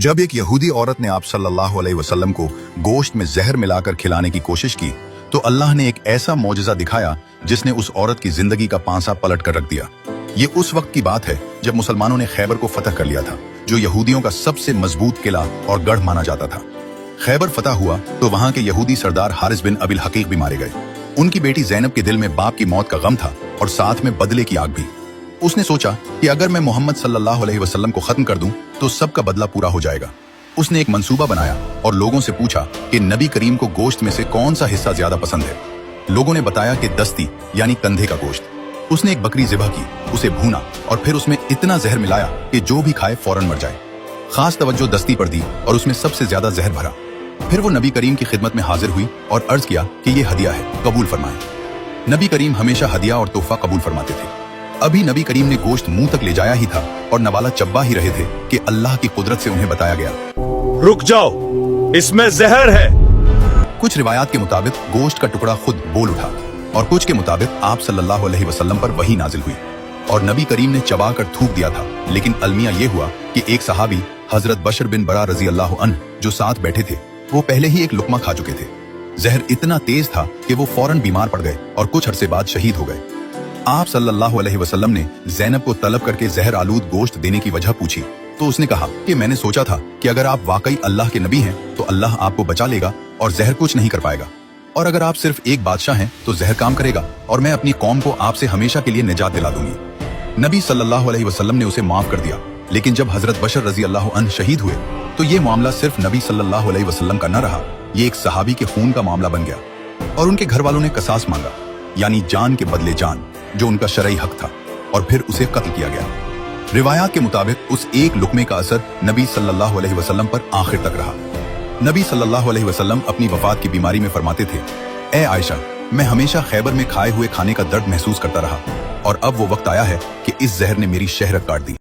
जब एक यहूदी औरत ने आप सल्लल्लाहु अलैहि वसल्लम को गोश्त में जहर मिलाकर खिलाने की कोशिश की तो अल्लाह ने एक ऐसा मौजज़ा दिखाया जिसने उस औरत की जिंदगी का पांसा पलट कर रख दिया। ये उस वक्त की बात है जब मुसलमानों ने खैबर को फतह कर लिया था, जो यहूदियों का सबसे मजबूत किला और गढ़ माना जाता था। खैबर फतह हुआ तो वहां के यहूदी सरदार हारिस बिन अबिल हकीक भी मारे गए। उनकी बेटी जैनब के दिल में बाप की मौत का गम था और साथ में बदले की आग भी। उसने सोचा कि अगर मैं मोहम्मद सल्लल्लाहु अलैहि वसल्लम को खत्म कर दूं तो सबका बदला पूरा हो जाएगा। उसने एक मंसूबा बनाया और लोगों से पूछा कि नबी करीम को गोश्त में से कौन सा हिस्सा ज्यादा पसंद है। लोगों ने बताया कि दस्ती यानी कंधे का गोश्त। उसने एक बकरी ज़िबह की, उसे भूना और फिर उसमें इतना जहर मिलाया कि जो भी खाए फौरन मर जाए। खास तवज्जो दस्ती पर दी और उसमें सबसे ज्यादा जहर भरा। फिर वो नबी करीम की खिदमत में हाजिर हुई और अर्ज किया कि ये हदिया है, कबूल फरमाएं। नबी करीम हमेशा हदिया और तोहफा कबूल फरमाते थे। अभी नबी करीम ने गोश्त मुंह तक ले जाया ही था और नवाला चब्बा ही रहे थे कि अल्लाह की कुदरत से उन्हें बताया गया, रुक जाओ, इसमें जहर है। कुछ रिवायात के मुताबिक गोश्त का टुकड़ा खुद बोल उठा और कुछ के मुताबिक आप सल्लल्लाहु अलैहि वसल्लम पर वही नाजिल हुई और नबी करीम ने चबा कर थूक दिया था। लेकिन अलमिया ये हुआ कि एक सहाबी हजरत बशर बिन बरा रजी अल्लाह अन्हु जो साथ बैठे थे, वो पहले ही एक लुकमा खा चुके थे। जहर इतना तेज था कि वो फौरन बीमार पड़ गए और कुछ अरसे बाद शहीद हो गए। आप सल्लल्लाहु अलैहि वसल्लम ने जैनब को तलब करके जहर आलूद गोश्त देने की वजह पूछी तो उसने कहा कि मैंने सोचा था कि अगर आप वाकई अल्लाह के नबी हैं तो अल्लाह आपको बचा लेगा और जहर कुछ नहीं कर पाएगा, और अगर आप सिर्फ एक बादशाह हैं तो जहर काम करेगा और मैं अपनी कौम को आपसे हमेशा के लिए निजात दिला दूंगी। नबी सल्लल्लाहु अलैहि वसल्लम ने उसे माफ कर दिया। लेकिन जब हजरत बशर रजी अल्लाह अन्हु शहीद हुए तो ये मामला सिर्फ नबी सल्लल्लाहु अलैहि वसल्लम का न रहा, ये एक सहाबी के खून का मामला बन गया और उनके घर वालों ने कसास मांगा, यानी जान के बदले जान, जो उनका शरई हक था, और फिर उसे कत्ल किया गया। रिवायात के मुताबिक उस एक लुकमे का असर नबी सल्लल्लाहु अलैहि वसल्लम पर आखिर तक रहा। नबी सल्लल्लाहु अलैहि वसल्लम अपनी वफात की बीमारी में फरमाते थे, ए आयशा, मैं हमेशा खैबर में खाए हुए खाने का दर्द महसूस करता रहा और अब वो वक्त आया है कि इस जहर ने मेरी शहरत काट दी।